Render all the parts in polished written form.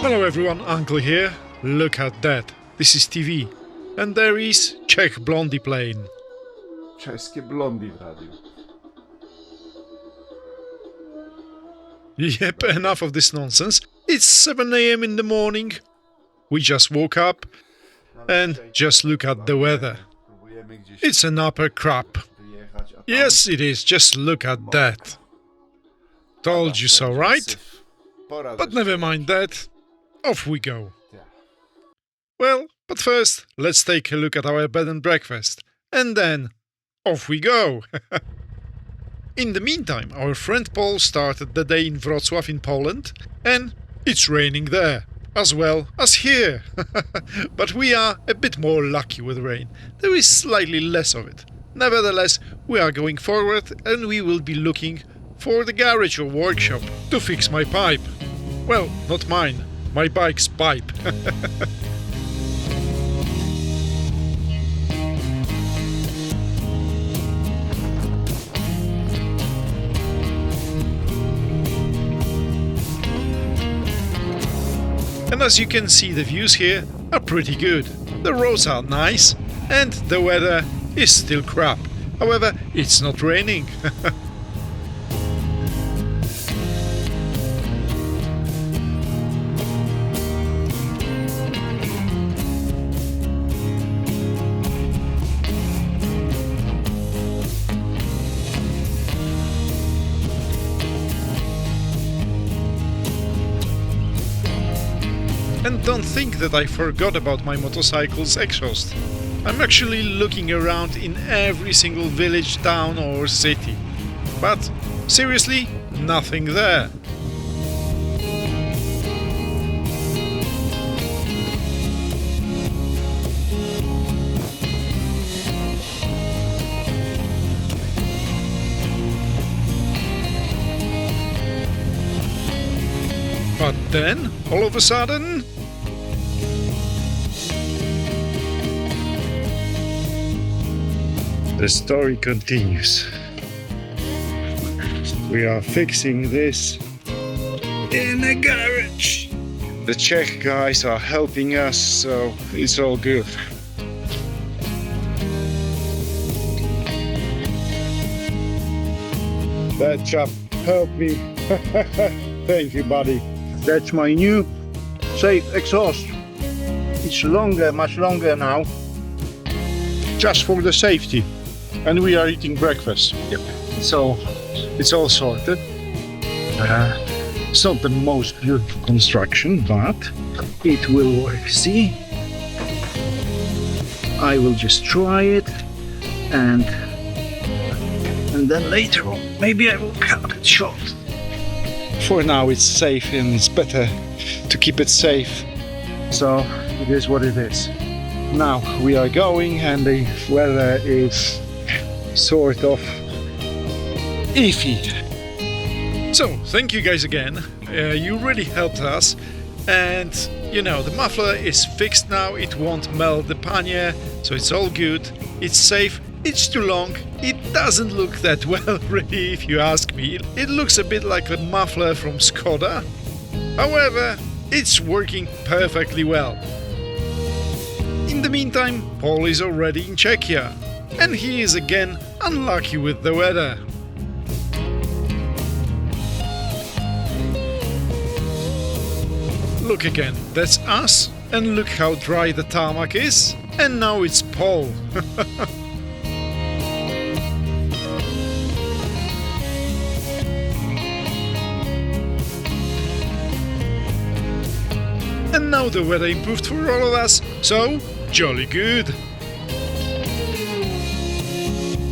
Hello everyone, Uncle here. Look at that. This is TV. And there is Czech blondie playing. Czeskie blondie w radiu. Yep, enough of this nonsense. It's 7 a.m. in the morning. We just woke up and just look at the weather. It's an upper crap. Yes, it is. Just look at that. Told you so, right? But never mind that. Off we go. Well, but first, let's take a look at our bed and breakfast. And then, off we go. In the meantime, our friend Paul started the day in Wrocław in Poland, and it's raining there, as well as here. But we are a bit more lucky with rain. There is slightly less of it. Nevertheless, we are going forward and we will be looking for the garage or workshop to fix my pipe. Well, not mine, my bike's pipe. And as you can see, the views here are pretty good. The roads are nice and the weather is still crap. However, it's not raining. And don't think that I forgot about my motorcycle's exhaust. I'm actually looking around in every single village, town or city. But seriously, nothing there. But then, all of a sudden, the story continues. We are fixing this in a garage. The Czech guys are helping us, so it's all good. That chap helped me. Thank you, buddy. That's my new safe exhaust. It's longer, much longer now. Just for the safety. And we are eating breakfast. Yep. So it's all sorted. It's not the most beautiful construction, but it will work. See? I will just try it and then later on maybe I will cut it short. For now it's safe and it's better to keep it safe. So it is what it is. Now we are going and the weather is sort of iffy. So thank you guys again. You really helped us. And you know, the muffler is fixed now. It won't melt the pannier, so it's all good. It's safe. It's too long. It doesn't look that well, really, if you ask me. It looks a bit like a muffler from Skoda. However, it's working perfectly well. In the meantime, Paul is already in Czechia, and he is again unlucky with the weather. Look again, that's us, and look how dry the tarmac is, and now it's Paul. And now the weather improved for all of us, so jolly good.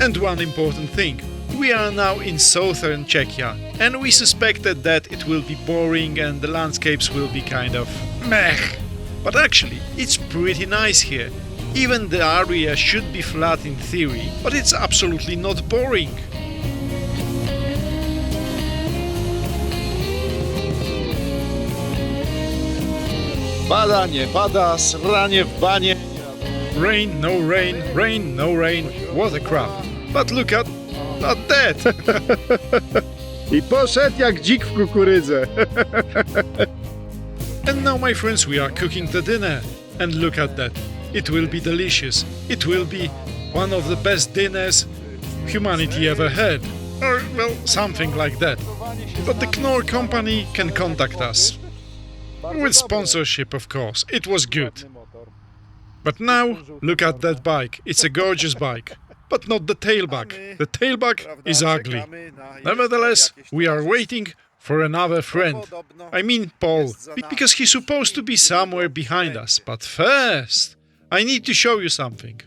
And one important thing, we are now in southern Czechia, and we suspected that it will be boring and the landscapes will be kind of meh. But actually, it's pretty nice here. Even the area should be flat in theory, but it's absolutely not boring. Pada, nie pada, sranie w banie. Rain, no rain, rain, no rain. What a crap. But look at that. I poszedł jak dzik w kukurydzę. And now, my friends, we are cooking the dinner. And look at that. It will be delicious. It will be one of the best dinners humanity ever had. Or, well, something like that. But the Knorr company can contact us. With sponsorship, of course. It was good. But now, look at that bike. It's a gorgeous bike. But not the tailback. The tailback is ugly. Nevertheless, we are waiting for another friend. I mean Paul, because he's supposed to be somewhere behind us. But first, I need to show you something.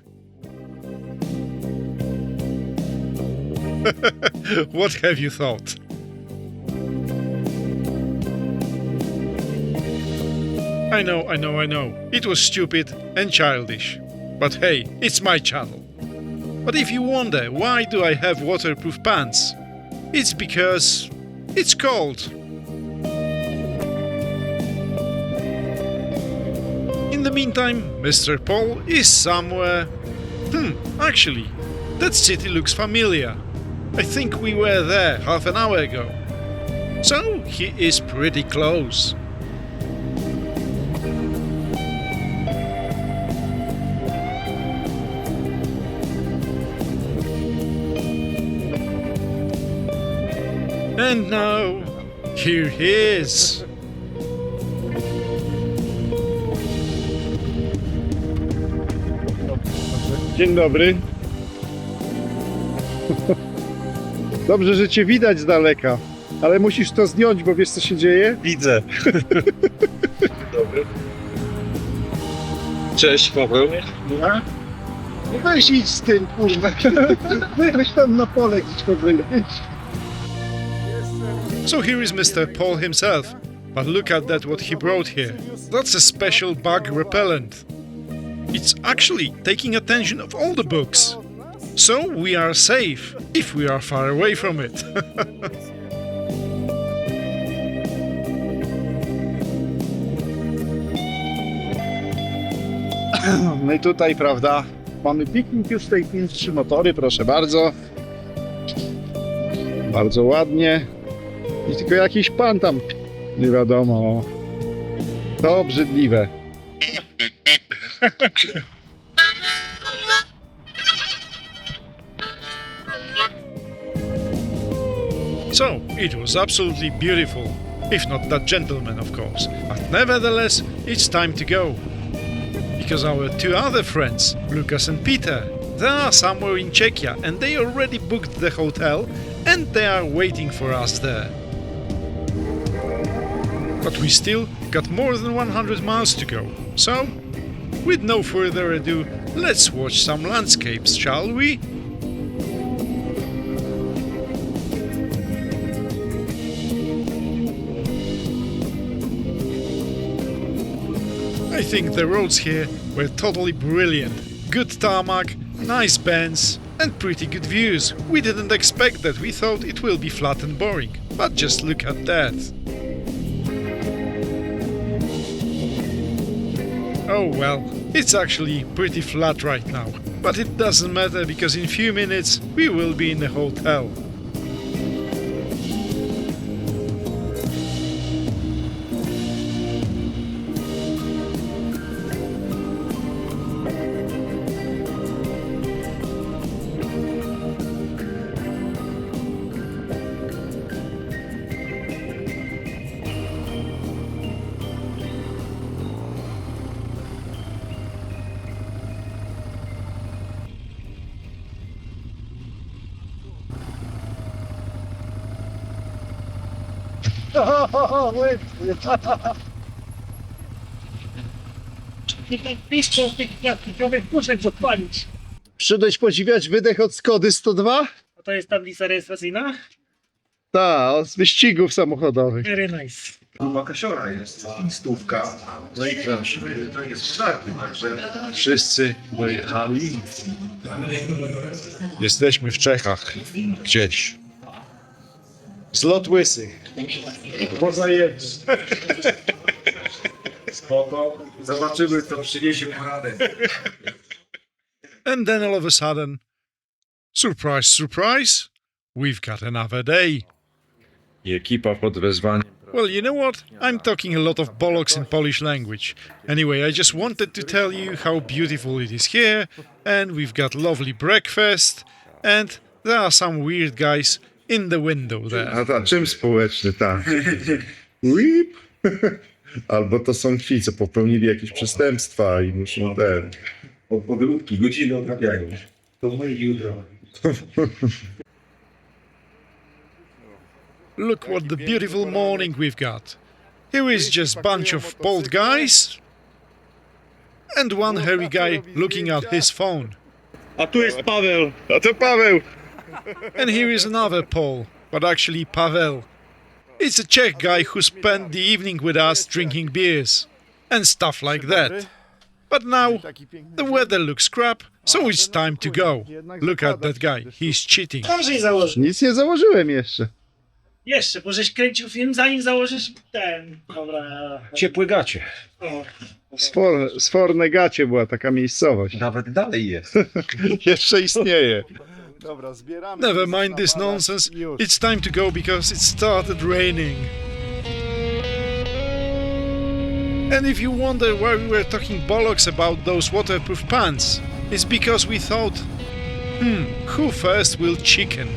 What have you thought? I know. It was stupid and childish. But hey, it's my channel. But if you wonder why do I have waterproof pants, it's because it's cold. In the meantime, Mr. Paul is somewhere... actually, that city looks familiar. I think we were there half an hour ago. So, he is pretty close. And now, here he is. Dzień dobry. Dobrze, że cię widać z daleka, ale musisz to zdjąć, bo wiesz co się dzieje? Widzę. Dobry. Cześć, Paweł. Ja? No weź idź z tym, kurwa. Weź tam na pole gdzieś powiedzieć. So here is Mr. Paul himself. But look at that what he brought here. That's a special bug repellent. It's actually taking attention of all the books. So we are safe if we are far away from it. No i tutaj, prawda, mamy piknik już w tej chwili, 3 motory, proszę bardzo. Bardzo ładnie. I tylko jakiś pan tam, nie wiadomo. To obrzydliwe. So it was absolutely beautiful, if not that gentleman, of course. But nevertheless, it's time to go. Because our 2 other friends, Lucas and Peter, they are somewhere in Czechia and they already booked the hotel and they are waiting for us there. But we still got more than 100 miles to go. So, with no further ado, let's watch some landscapes, shall we? I think the roads here were totally brilliant. Good tarmac, nice bends, and pretty good views. We didn't expect that, we thought it will be flat and boring. But just look at that. Oh well, it's actually pretty flat right now. But it doesn't matter because in few minutes we will be in the hotel. Przyszedłeś podziwiać wydech od Skody 102? A to jest tablica rejestracyjna? Tak, z wyścigów samochodowych. Very nice. Gruba kasiora jest, stówka. No i to jest przydatny, także wszyscy dojechali. Jesteśmy w Czechach. Gdzieś. Zlot łysy. Poza jednym. Spoko. Zobaczymy, co przyniesie poradę. And then all of a sudden, surprise, surprise, we've got another day. I ekipa pod wezwaniem Well, you know what? I'm talking a lot of bollocks in Polish language. Anyway, I just wanted to tell you how beautiful it is here, and we've got lovely breakfast, and there are some weird guys in the window there. A czym społeczny, tak? Whip? Albo to są ci, co popełnili jakieś przestępstwa i muszą Podróbki, godziny odrabiają. To moje jutro. Look what the beautiful morning we've got. Here is just bunch of bald guys and one hairy guy looking at his phone. A tu jest Paweł. A to Paweł! And here is another Paul, but actually Pavel. It's a Czech guy who spent the evening with us drinking beers and stuff like that. But now the weather looks crap, so it's time to go. Look at that guy, he's cheating. Dobrze nie założył. Nic nie założyłem jeszcze. Jeszcze, bo żeś kręcił film, zanim założysz ten. Dobra. Ciepłe gacie. O. Sforne gacie była taka miejscowość. Nawet dalej jest. Jeszcze istnieje. Dobra, zbieramy. Never mind this nonsense, it's time to go because it started raining. And if you wonder why we were talking bollocks about those waterproof pants, it's because we thought, who first will chicken?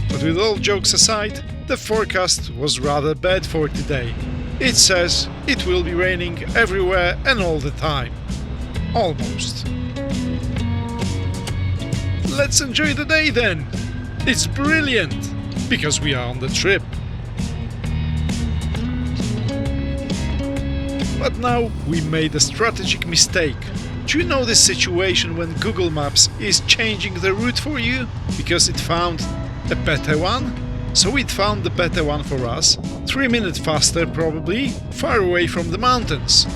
But with all jokes aside, the forecast was rather bad for today. It says it will be raining everywhere and all the time. Almost. Let's enjoy the day then! It's brilliant! Because we are on the trip. But now we made a strategic mistake. Do you know this situation when Google Maps is changing the route for you because it found a better one? So it found the better one for us, 3 minutes faster probably, far away from the mountains.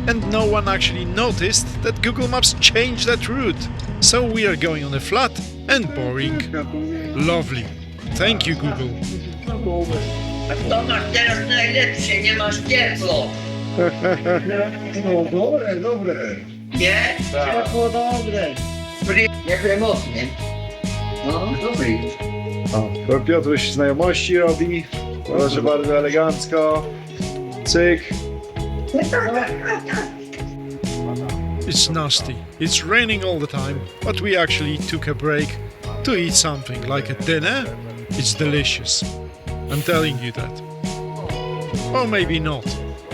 And no one actually noticed that Google Maps changed that route. So we are going on a flat and boring. Lovely. Thank you, Google. A to masz teraz najlepsze, nie masz ciepło. No dobre. Nie? Ciepło, dobre. Nie premocnie. No, dobry. O, to Piotruś znajomości robi. Proszę bardzo elegancko. Cyk. It's nasty. It's raining all the time, but we actually took a break to eat something like a dinner. It's delicious. I'm telling you that. Or maybe not.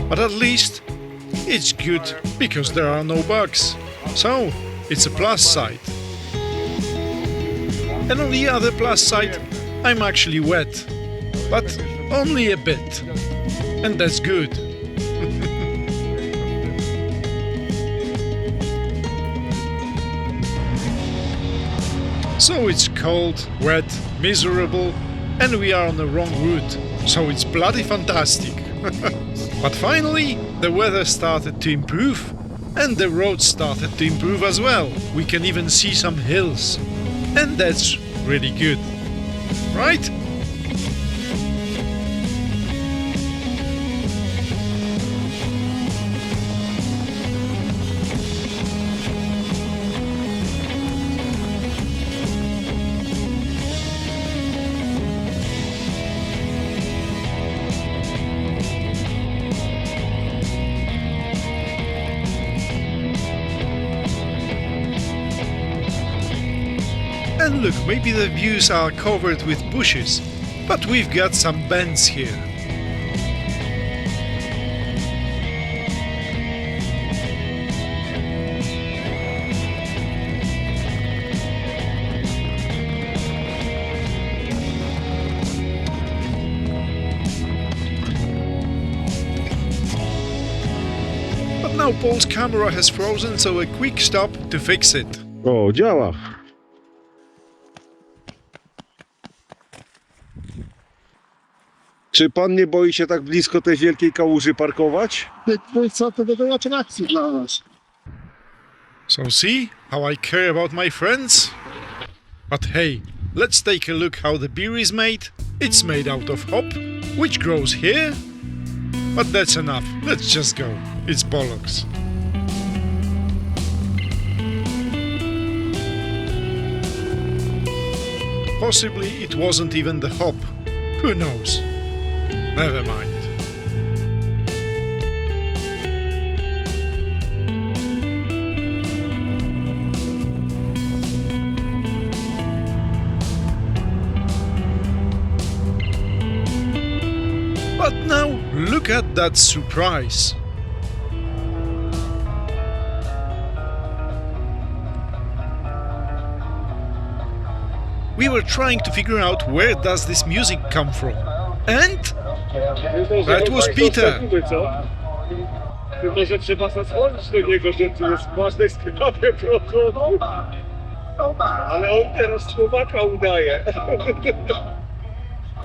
But at least it's good because there are no bugs. So it's a plus side. And on the other plus side, I'm actually wet. But only a bit. And that's good. So it's cold, wet, miserable, and we are on the wrong route. So it's bloody fantastic. But finally, the weather started to improve, and the roads started to improve as well. We can even see some hills. And that's really good. Right? And look, maybe the views are covered with bushes, but we've got some bends here. But now Paul's camera has frozen, so a quick stop to fix it. O, działa. Czy pan nie boi się tak blisko tej wielkiej kałuży parkować? Co to do akcji dla nas? So see how I care about my friends? But hey, let's take a look how the beer is made. It's made out of hop, which grows here. But that's enough, let's just go. It's bollocks. Possibly it wasn't even the hop. Who knows? Never mind. But now look at that surprise. We were trying to figure out where does this music come from. And that was Peter. Tylko, że trzeba zadzwonić do niego, że tu jest w ważnej sprawie problem. Ale on teraz Słowaka udaje.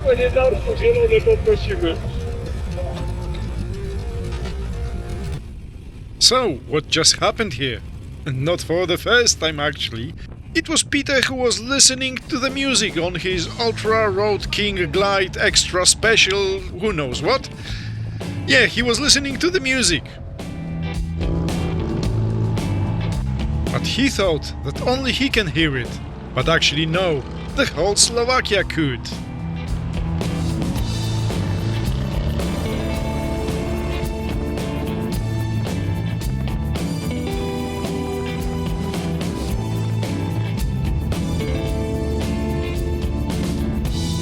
To nie darmo zielone poprosimy. So, what just happened here? Not for the first time actually. It was Peter who was listening to the music on his Ultra Road King Glide Extra Special who knows what. Yeah, he was listening to the music. But he thought that only he can hear it. But actually no, the whole Slovakia could.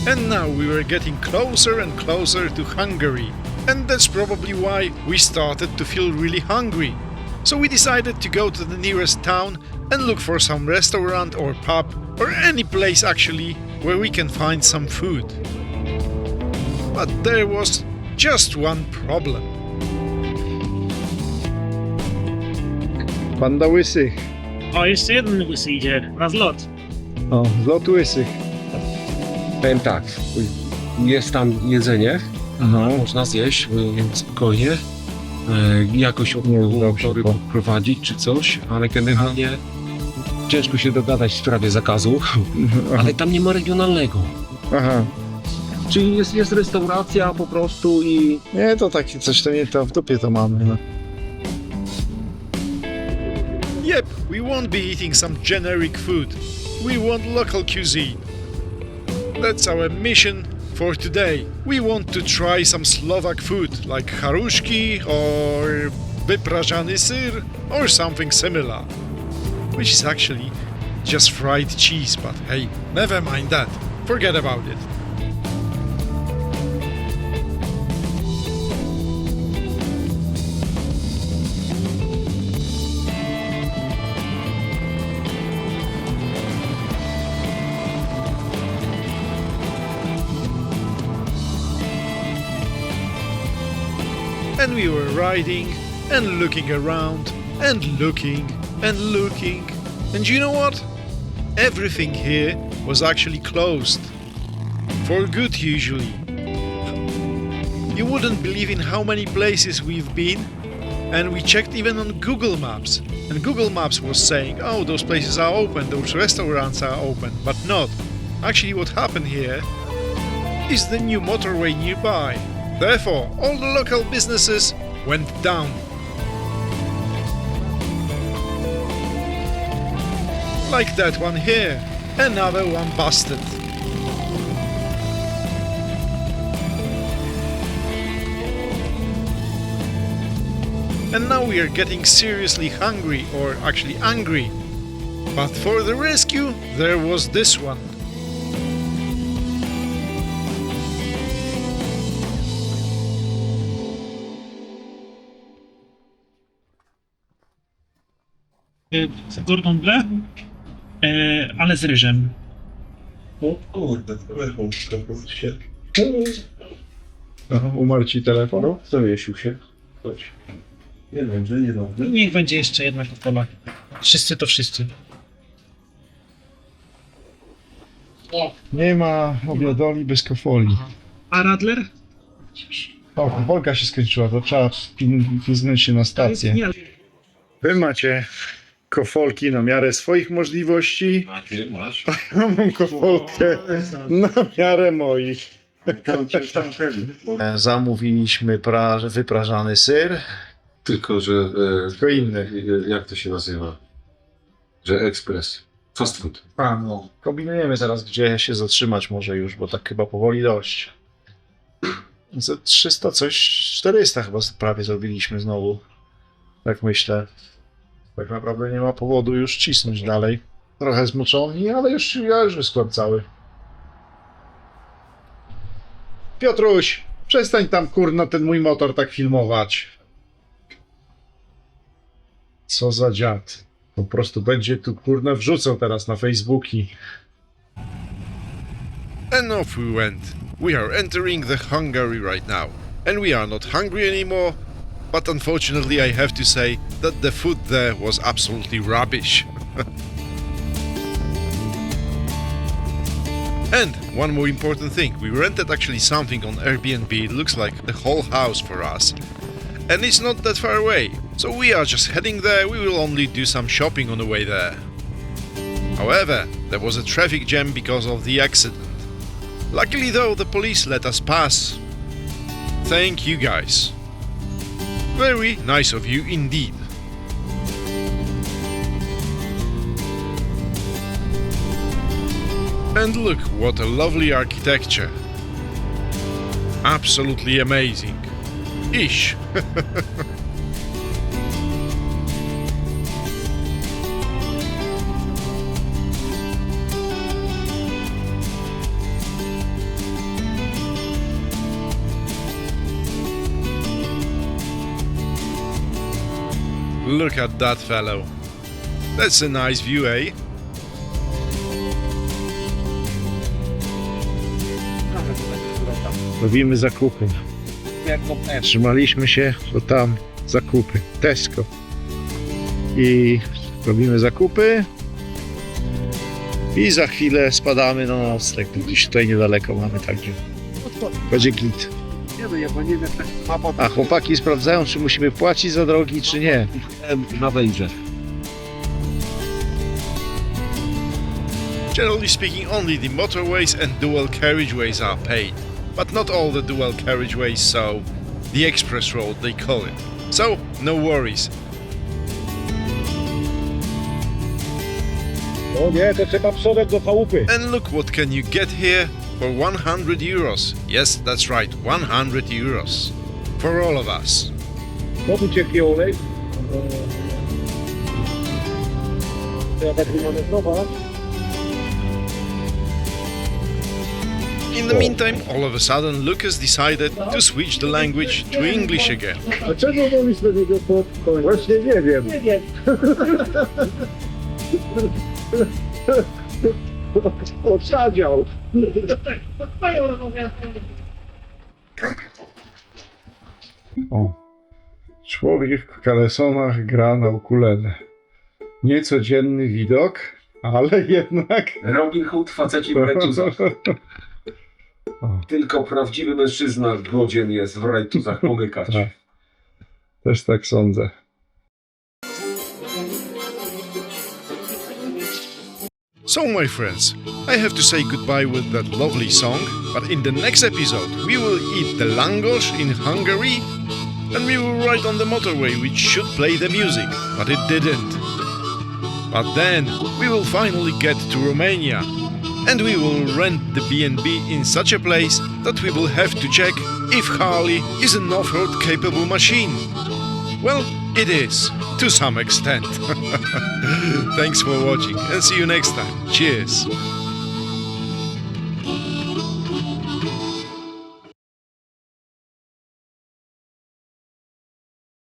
And now we were getting closer and closer to Hungary. And that's probably why we started to feel really hungry. So we decided to go to the nearest town and look for some restaurant or pub or any place actually where we can find some food. But there was just one problem. Panda łysych. O, jeszcze jeden łysy idzie na zlot. O, zlot łysych. Powiem tak, jest tam jedzenie, można zjeść, więc spokojnie, jakoś tory prowadzić czy coś, ale generalnie ciężko się dogadać w sprawie zakazu, ale tam nie ma regionalnego. Aha. Czyli jest restauracja po prostu i... Nie, to takie coś, to nie to w dupie to mamy. No. Yep, we won't be eating some generic food. We want local cuisine. That's our mission for today. We want to try some Slovak food like haruszki or wyprażany syr or something similar. Which is actually just fried cheese, but hey, never mind that. Forget about it. And we were riding and looking around and looking and looking. And you know what? Everything here was actually closed. For good usually. You wouldn't believe in how many places we've been. And we checked even on Google Maps. And Google Maps was saying, oh, those places are open, those restaurants are open. But not. Actually what happened here is the new motorway nearby. Therefore, all the local businesses went down. Like that one here, another one busted. And now we are getting seriously hungry, or actually angry. But for the rescue, there was this one. Cordon bleu, ale z ryżem. O kurde, telefon się. Umarł ci telefon? No, zawiesił się. Chodź. Nie wiem, że nie dobrze. Niech będzie jeszcze jedna kofola. Wszyscy to wszyscy. Nie ma obiadoli bez kofoli. A Radler? O, kofolka się skończyła, to trzeba wpiznąć się na stację. Nie, Wy macie kofolki na miarę swoich możliwości. Masz? Ja mam kofolkę na miarę moich. Zamówiliśmy wyprażany syr, Tylko, że... tylko inny. jak to się nazywa? Że ekspres. Fast food. A no. Kombinujemy zaraz, gdzie się zatrzymać może już, bo tak chyba powoli dość. Za 300 coś, 400 chyba prawie zrobiliśmy znowu. Tak myślę. Tak naprawdę nie ma powodu już cisnąć dalej. Trochę zmoczony, ale ja już wyschłem cały. Piotruś, przestań tam kurna ten mój motor tak filmować. Co za dziad. Po prostu będzie tu kurna wrzucał teraz na Facebooki. And off we went. We are entering the Hungary right now. And we are not hungry anymore, but unfortunately I have to say that the food there was absolutely rubbish. And one more important thing, we rented actually something on Airbnb. It looks like the whole house for us. And it's not that far away, so we are just heading there. We will only do some shopping on the way there. However, there was a traffic jam because of the accident. Luckily though, the police let us pass. Thank you guys. Very nice of you indeed. And look what a lovely architecture. Absolutely amazing. Ish. Look at that fellow. That's a nice view, eh? Robimy zakupy. Trzymaliśmy się, bo tam zakupy. Tesco. I robimy zakupy. I za chwilę spadamy na nocleg. Gdzieś tutaj niedaleko mamy, także będzie git. A chłopaki sprawdzają, czy musimy płacić za drogi, czy nie. Na wejrze. Generally speaking, only the motorways and dual carriageways are paid. But not all the dual carriageways, so the express road they call it. So, no worries. O nie, to trzeba przodem do chałupy. And look what can you get here for 100 euros. Yes, that's right, 100 euros. For all of us. No tu cieknie olej. Ja tak wymanewrować. In the meantime, all of a sudden, Lucas decided to switch the language to English again. A czego mówisz do niego to? Właśnie nie wiem. Nie wiem. Odsadział. Twoją rozmowę. O. Człowiek w kalesonach gra na ukulele. Niecodzienny widok, ale jednak... Robin Hood, faceci w rajtuzach. Tylko prawdziwy mężczyzna godzien jest w rajtuzach pomykać. Tak. Też tak sądzę. So, my friends, I have to say goodbye with that lovely song, but in the next episode we will eat the langos in Hungary and we will ride on the motorway which should play the music, but it didn't. But then we will finally get to Romania and we will rent the B&B in such a place that we will have to check if Harley is an off-road capable machine. Well, it is, to some extent. Thanks for watching and see you next time. Cheers!